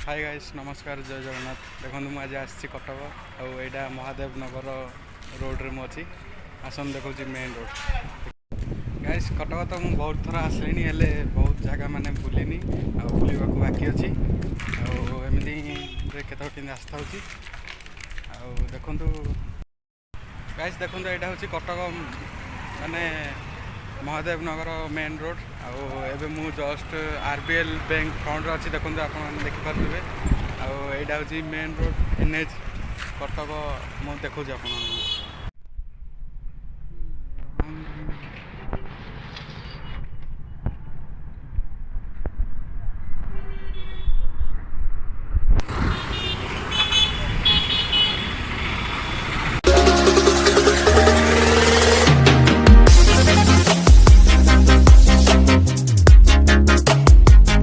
Hi guys नमस्कार जय जगन्नाथ। देखो मुझे आज आसी कटक आईटा महादेव नगर रोड रे मुझे आसन देखो मेन रोड। गाइस कटक तो मुझे बहुत थर आसली हेले बहुत जगह माने बुलिनी बुलवा बाकी अच्छी आमती केत आस्था देखु गाइस देखो यहाँ हूँ कटक माने महादेव नगर मेन रोड आबे मु जस्ट आरबीएल बैंक फ्रंट अच्छी देखो आप देखिपे आईटा हूँ मेन रोड एनएच कटक मु देखा आप।